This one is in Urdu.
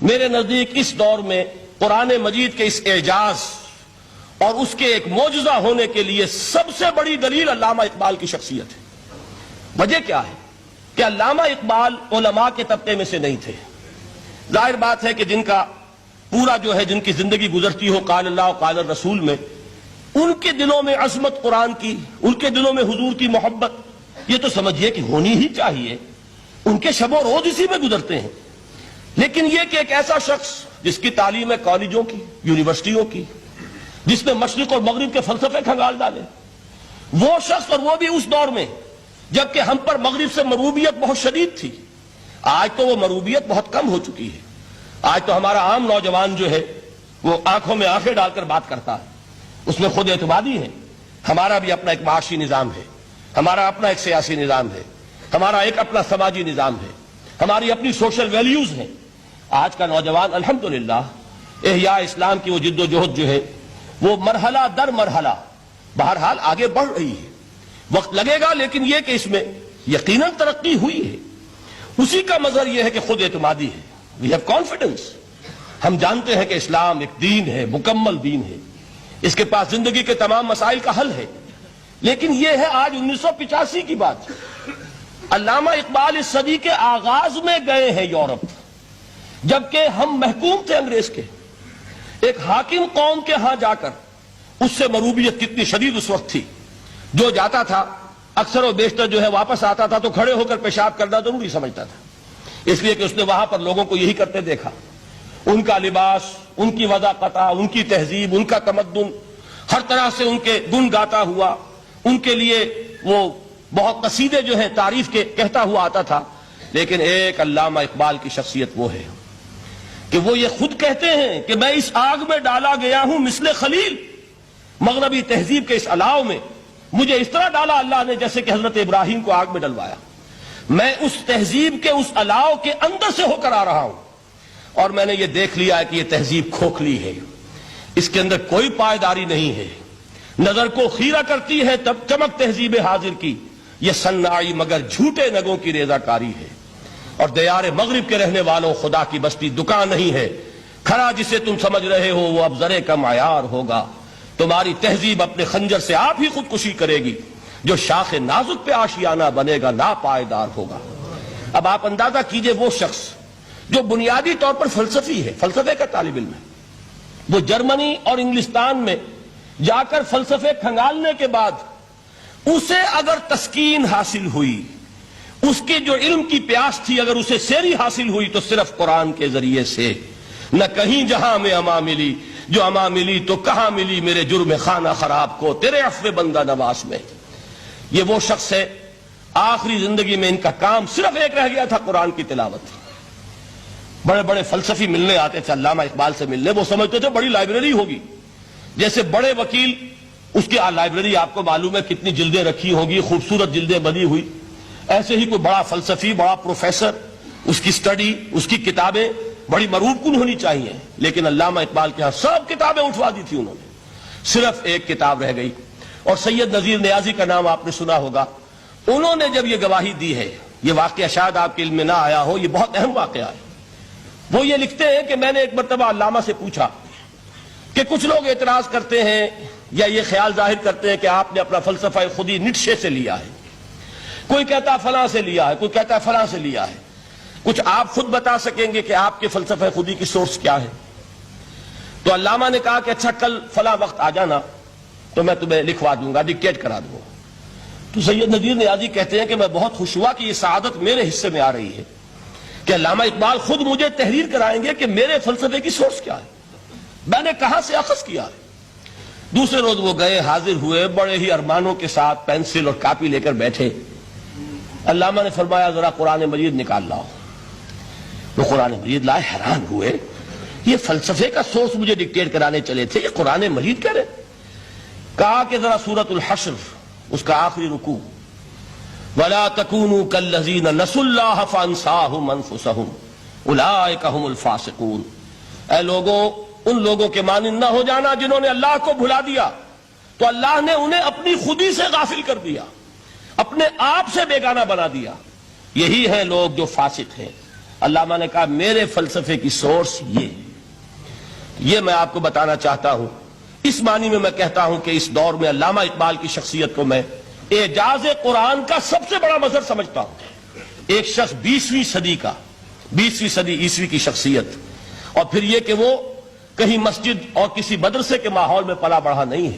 میرے نزدیک اس دور میں قرآن مجید کے اس اعجاز اور اس کے ایک معجزہ ہونے کے لیے سب سے بڑی دلیل علامہ اقبال کی شخصیت ہے۔ وجہ کیا ہے کہ علامہ اقبال علماء کے طبقے میں سے نہیں تھے۔ ظاہر بات ہے کہ جن کا پورا جن کی زندگی گزرتی ہو قال اللہ و قال الرسول میں، ان کے دلوں میں عظمت قرآن کی، ان کے دلوں میں حضور کی محبت، یہ تو سمجھیے کہ ہونی ہی چاہیے، ان کے شب و روز اسی میں گزرتے ہیں۔ لیکن یہ کہ ایک ایسا شخص جس کی تعلیم ہے کالجوں کی، یونیورسٹیوں کی، جس نے مشرق اور مغرب کے فلسفے کھنگال ڈالے، وہ شخص، اور وہ بھی اس دور میں جبکہ ہم پر مغرب سے مروبیت بہت شدید تھی۔ آج تو وہ مروبیت بہت کم ہو چکی ہے۔ آج تو ہمارا عام نوجوان وہ آنکھوں میں آنکھیں ڈال کر بات کرتا ہے، اس میں خود اعتمادی ہے۔ ہمارا بھی اپنا ایک معاشی نظام ہے، ہمارا اپنا ایک سیاسی نظام ہے، ہمارا ایک اپنا سماجی نظام ہے، ہماری اپنی سوشل ویلیوز ہیں۔ آج کا نوجوان الحمدللہ احیاء اسلام کی وہ جد و جہد وہ مرحلہ در مرحلہ بہرحال آگے بڑھ رہی ہے۔ وقت لگے گا، لیکن یہ کہ اس میں یقیناً ترقی ہوئی ہے۔ اسی کا مظہر یہ ہے کہ خود اعتمادی ہے۔ We have confidence. ہم جانتے ہیں کہ اسلام ایک دین ہے، مکمل دین ہے، اس کے پاس زندگی کے تمام مسائل کا حل ہے۔ لیکن یہ ہے آج 1985 کی بات۔ علامہ اقبال اس صدی کے آغاز میں گئے ہیں یورپ، جبکہ ہم محکوم تھے انگریز کے۔ ایک حاکم قوم کے ہاں جا کر اس سے مروبیت کتنی شدید اس وقت تھی، جو جاتا تھا اکثر و بیشتر واپس آتا تھا تو کھڑے ہو کر پیشاب کرنا ضروری سمجھتا تھا، اس لیے کہ اس نے وہاں پر لوگوں کو یہی کرتے دیکھا۔ ان کا لباس، ان کی وضاقتہ، ان کی تہذیب، ان کا تمدن، ہر طرح سے ان کے گن گاتا ہوا، ان کے لیے وہ بہت قصیدے تعریف کے کہتا ہوا آتا تھا۔ لیکن ایک علامہ اقبال کی شخصیت وہ ہے کہ وہ یہ خود کہتے ہیں کہ میں اس آگ میں ڈالا گیا ہوں مثل خلیل۔ مغربی تہذیب کے اس الاؤ میں مجھے اس طرح ڈالا اللہ نے جیسے کہ حضرت ابراہیم کو آگ میں ڈلوایا۔ میں اس تہذیب کے اس الاؤ کے اندر سے ہو کر آ رہا ہوں، اور میں نے یہ دیکھ لیا ہے کہ یہ تہذیب کھوکھلی ہے، اس کے اندر کوئی پائیداری نہیں ہے، نظر کو خیرہ کرتی ہے تب چمک تہذیب حاضر کی، یہ صناعی مگر جھوٹے نگوں کی ریزہ کاری ہے۔ اور دیار مغرب کے رہنے والوں، خدا کی بستی دکان نہیں ہے، کھڑا جسے تم سمجھ رہے ہو وہ اب زرے کا معیار ہوگا۔ تمہاری تہذیب اپنے خنجر سے آپ ہی خودکشی کرے گی، جو شاخ نازک پہ آشیانہ بنے گا نا پائیدار ہوگا۔ اب آپ اندازہ کیجئے وہ شخص جو بنیادی طور پر فلسفی ہے، فلسفے کا طالب علم ہے، وہ جرمنی اور انگلستان میں جا کر فلسفے کھنگالنے کے بعد اسے اگر تسکین حاصل ہوئی، اس کی جو علم کی پیاس تھی اگر اسے سیری حاصل ہوئی تو صرف قرآن کے ذریعے سے۔ نہ کہیں جہاں میں اما ملی، جو اما ملی تو کہاں ملی میرے جرم خانہ خراب کو تیرے عفو بندہ نواز میں۔ یہ وہ شخص ہے، آخری زندگی میں ان کا کام صرف ایک رہ گیا تھا، قرآن کی تلاوت۔ بڑے بڑے فلسفی ملنے آتے تھے علامہ اقبال سے ملنے، وہ سمجھتے تھے بڑی لائبریری ہوگی، جیسے بڑے وکیل اس کی لائبریری آپ کو معلوم ہے کتنی جلدیں رکھی ہوگی، خوبصورت جلدیں بنی ہوئی، ایسے ہی کوئی بڑا فلسفی، بڑا پروفیسر، اس کی سٹڈی، اس کی کتابیں بڑی مروب کن ہونی چاہیے۔ لیکن علامہ اقبال کے ہاں سب کتابیں اٹھوا دی تھی انہوں نے، صرف ایک کتاب رہ گئی، اور سید نذیر نیازی کا نام آپ نے سنا ہوگا۔ انہوں نے جب یہ گواہی دی ہے، یہ واقعہ شاید آپ کے علم میں نہ آیا ہو، یہ بہت اہم واقعہ ہے۔ وہ یہ لکھتے ہیں کہ میں نے ایک مرتبہ علامہ سے پوچھا کہ کچھ لوگ اعتراض کرتے ہیں یا یہ خیال ظاہر کرتے ہیں کہ آپ نے اپنا فلسفہ خودی نیٹشے سے لیا ہے، کوئی کہتا فلاں سے لیا ہے، کوئی کہتا فلاں سے لیا ہے، کچھ آپ خود بتا سکیں گے کہ آپ کے فلسفہ خودی کی سورس کیا ہے؟ تو علامہ نے کہا کہ اچھا کل فلاں وقت آ جانا تو میں تمہیں لکھوا دوں گا، ڈکٹیٹ کرا دوں گا۔ تو سید نذیر نیازی کہتے ہیں کہ میں بہت خوش ہوا کہ یہ سعادت میرے حصے میں آ رہی ہے کہ علامہ اقبال خود مجھے تحریر کرائیں گے کہ میرے فلسفے کی سورس کیا ہے، میں نے کہاں سے اخذ کیا ہے۔ دوسرے روز وہ گئے، حاضر ہوئے، بڑے ہی ارمانوں کے ساتھ پینسل اور کاپی لے کر بیٹھے۔ علامہ نے فرمایا ذرا قرآن مجید نکال لاؤ۔ وہ قرآن مجید لائے، حیران ہوئے، یہ فلسفے کا سورس مجھے ڈکٹیٹ کرانے چلے تھے، یہ قرآن مجید کہہ رہے۔ کہا کہ ذرا سورۃ الحشر اس کا آخری رکوع، وَلَا تَكُونُوا كَالَّذِينَ نَسُوا اللَّهَ فَأَنسَاهُمْ أَنفُسَهُمْ أُولَٰئِكَ هُمُ الْفَاسِقُونَ۔ اے لوگوں، ان لوگوں کے مانند نہ ہو جانا جنہوں نے اللہ کو بھلا دیا تو اللہ نے انہیں اپنی خودی سے غافل کر دیا، اپنے آپ سے بیگانہ بنا دیا، یہی ہیں لوگ جو فاسق ہیں۔ علامہ نے کہا میرے فلسفے کی سورس یہ میں آپ کو بتانا چاہتا ہوں. اس معنی میں کہتا ہوں کہ اس دور میں علامہ اقبال کی شخصیت کو میں اعجاز قرآن کا سب سے بڑا مظہر سمجھتا ہوں. ایک شخص 20ویں صدی عیسوی کی شخصیت، اور پھر یہ کہ وہ کہیں مسجد اور کسی مدرسے کے ماحول میں پلا بڑھا نہیں ہے.